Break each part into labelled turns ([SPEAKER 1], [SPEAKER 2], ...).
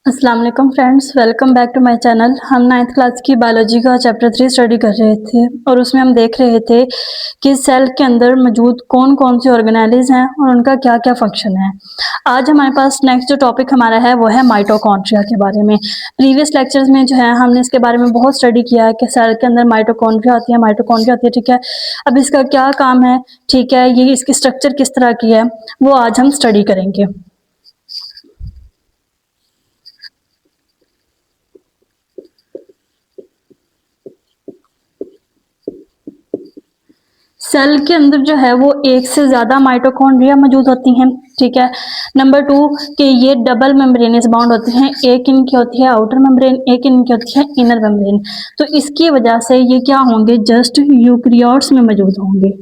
[SPEAKER 1] अस्सलाम वालेकुम friends, welcome back to my channel. हम 9th क्लास की बायोलॉजी का चैप्टर 3 स्टडी कर रहे थे और उसमें हम देख रहे थे कि सेल के अंदर मौजूद कौन कौन से ऑर्गेनेलिज हैं और उनका क्या क्या फंक्शन है। आज हमारे पास नेक्स्ट जो टॉपिक हमारा है वो है माइटोकॉन्ड्रिया के बारे में। प्रीवियस लेक्चर्स में जो है हमने इसके बारे में बहुत स्टडी किया है कि सेल के अंदर माइटोकॉन्ड्रिया आती है, माइटोकॉन्ड्रिया आती है, ठीक है। अब इसका क्या काम है, ठीक है, ये इसकी स्ट्रक्चर किस तरह की है वो आज हम स्टडी करेंगे। सेल के अंदर जो है वो एक से ज़्यादा माइटोकॉन्ड्रिया मौजूद होती हैं, ठीक है। नंबर 2 कि ये डबल मेम्ब्रेनस बाउंड होते हैं, एक इनकी होती है आउटर मेम्ब्रेन, एक इनकी होती है इनर मेम्ब्रेन। तो इसकी वजह से ये क्या होंगे, जस्ट यूकैरियोट्स में मौजूद होंगे,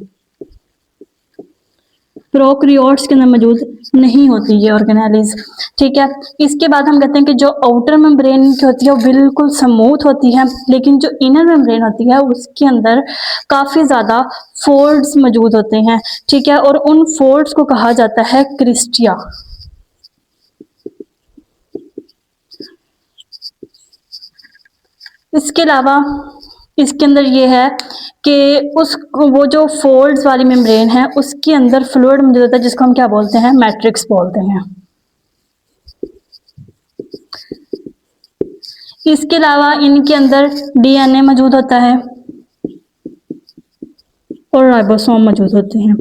[SPEAKER 1] प्रोकैरियोट्स के अंदर मौजूद नहीं होती ये ऑर्गेनेलिज, ठीक है। इसके बाद हम कहते हैं कि जो आउटर मेम्ब्रेन की होती है वो बिल्कुल स्मूथ होती है, लेकिन जो इनर मेम्ब्रेन होती है उसके अंदर काफ़ी ज़्यादा फोल्ड्स मौजूद होते हैं, ठीक है, और उन फोल्ड्स को कहा जाता है क्रिस्टिया। इसके अलावा इसके अंदर ये है कि उस वो जो फोल्ड्स वाली मेम्ब्रेन है उसके अंदर फ्लूइड मौजूद होता है जिसको हम क्या बोलते हैं, मैट्रिक्स बोलते हैं। इसके अलावा इनके अंदर डीएनए मौजूद होता है और राइबोसोम मौजूद होते हैं।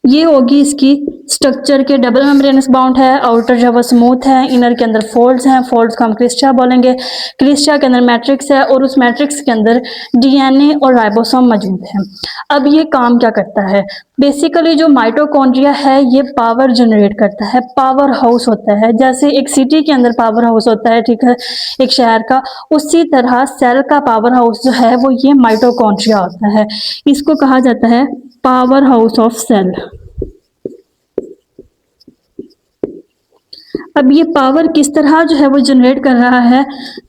[SPEAKER 1] ये होगी इसकी स्ट्रक्चर के डबल मेम्ब्रेनस बाउंड है, आउटर जो है वो स्मूथ है, इनर के अंदर फोल्ड्स हैं, फोल्ड्स को हम क्रिस्टिया बोलेंगे, क्रिस्टिया के अंदर मैट्रिक्स है और उस मैट्रिक्स के अंदर डीएनए और राइबोसोम मौजूद है। अब ये काम क्या करता है, बेसिकली जो माइटोकॉन्ड्रिया है ये पावर जनरेट करता है, पावर हाउस होता है। जैसे एक सिटी के अंदर पावर हाउस होता है, ठीक है, एक शहर का, उसी तरह सेल का पावर हाउस जो है वो ये माइटोकॉन्ड्रिया होता है। इसको कहा जाता है पावर हाउस ऑफ सेल। अब ये पावर किस तरह जो है वो जनरेट कर रहा है,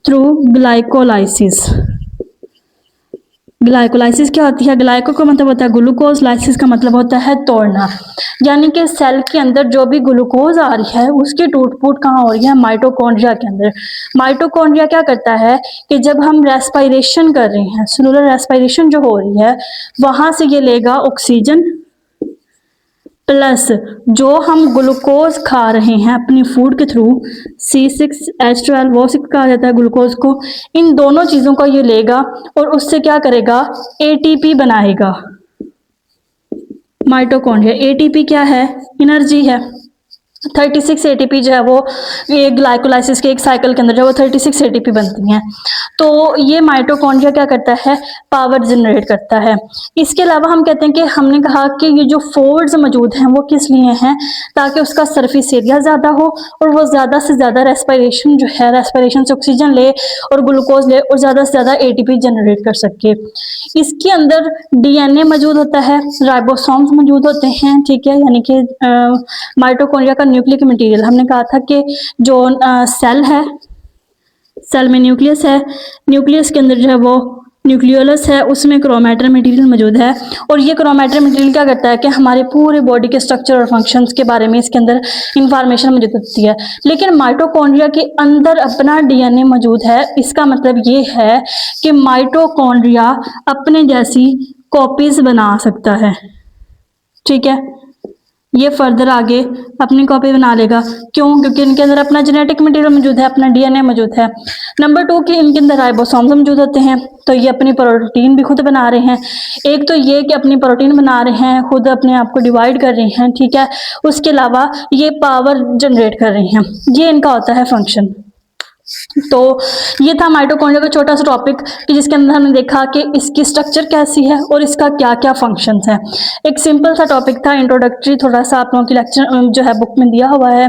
[SPEAKER 1] थ्रू ग्लाइकोलाइसिस। ग्लाइकोलाइसिस क्या होती है, ग्लाइको का मतलब होता है ग्लूकोज, लाइसिस का मतलब होता है तोड़ना। यानी कि सेल के अंदर जो भी ग्लूकोज आ रही है उसकी टूट फूट कहाँ हो रही है, माइटोकॉन्ड्रिया के अंदर। माइटोकॉन्ड्रिया क्या करता है कि जब हम रेस्पिरेशन कर रहे हैं, सेलुलर रेस्पिरेशन जो हो रही है, वहां से ये लेगा ऑक्सीजन प्लस जो हम ग्लूकोज खा रहे हैं अपनी फूड के थ्रू, C6H12 वो कहा जाता है ग्लूकोज को। इन दोनों चीज़ों को ये लेगा और उससे क्या करेगा, ATP बनाएगा। माइटोकॉन्ड्रिया, ATP क्या है, एनर्जी है। 36 ATP जो है वो ये ग्लाइकोलाइसिस के एक साइकिल के अंदर जो वो 36 ATP बनती हैं। तो ये माइटोकॉन्ड्रिया क्या करता है, पावर जनरेट करता है। इसके अलावा हम कहते हैं कि हमने कहा कि ये जो फोल्ड्स मौजूद हैं वो किस लिए हैं, ताकि उसका सरफेस एरिया ज़्यादा हो और वो ज़्यादा से ज़्यादा रेस्पिरेशन जो है, रेस्पिरेशन से ऑक्सीजन ले और ग्लूकोज ले और ज़्यादा से ज़्यादा ATP जनरेट कर सके। इसके अंदर DNA मौजूद होता है, राइबोसोम्स मौजूद होते हैं, ठीक है, यानी कि माइटोकॉन्ड्रिया का न्यूक्लिक मटेरियल। हमने कहा था कि जो सेल है, सेल में न्यूक्लियस है, न्यूक्लियस के अंदर जो है वो न्यूक्लियोलस है, उसमें क्रोमैटर मटेरियल मौजूद है। और ये क्रोमैटर मटेरियल क्या करता है कि हमारे पूरे बॉडी के स्ट्रक्चर और फंक्शंस के बारे में इसके अंदर इंफॉर्मेशन मौजूद होती है। लेकिन माइटोकॉन्ड्रिया के अंदर अपना DNA मौजूद है। इसका मतलब ये है कि माइटोकॉन्ड्रिया अपने जैसी कॉपीज बना सकता है, ठीक है। ये फर्दर आगे अपनी कॉपी बना लेगा, क्यों, क्योंकि इनके अंदर अपना जेनेटिक मटेरियल मौजूद है, अपना DNA मौजूद है। नंबर 2 कि इनके अंदर राइबोसोम्स मौजूद होते हैं, तो ये अपनी प्रोटीन भी खुद बना रहे हैं। एक तो ये कि अपनी प्रोटीन बना रहे हैं, खुद अपने आप को डिवाइड कर रहे हैं, ठीक है। उसके अलावा ये पावर जनरेट कर रहे हैं, ये इनका होता है फंक्शन। तो ये था माइटोकॉन्ड्रिया का छोटा सा टॉपिक कि जिसके अंदर हमने देखा कि इसकी स्ट्रक्चर कैसी है और इसका क्या क्या फंक्शंस हैं। एक सिंपल सा टॉपिक था, इंट्रोडक्टरी, थोड़ा सा आप लोगों की लेक्चर जो है बुक में दिया हुआ है।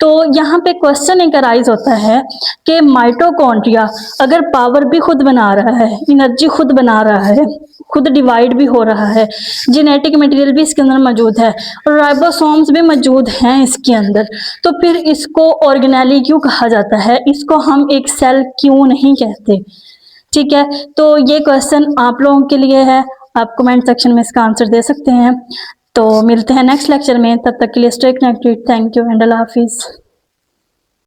[SPEAKER 1] तो यहाँ पे क्वेश्चन एक अराइज होता है कि माइटोकॉन्ड्रिया अगर पावर भी खुद बना रहा है, एनर्जी खुद बना रहा है, खुद डिवाइड भी हो रहा है, जेनेटिक मटेरियल भी इसके अंदर मौजूद है और राइबोसोम्स भी मौजूद हैं इसके अंदर, तो फिर इसको ऑर्गेनेली क्यों कहा जाता है, इसको हम एक सेल क्यों नहीं कहते, ठीक है। तो ये क्वेश्चन आप लोगों के लिए है, आप कमेंट सेक्शन में इसका आंसर दे सकते हैं। तो मिलते हैं नेक्स्ट लेक्चर में, तब तक के लिए stay connected. Thank you and अल्लाह हाफिज़।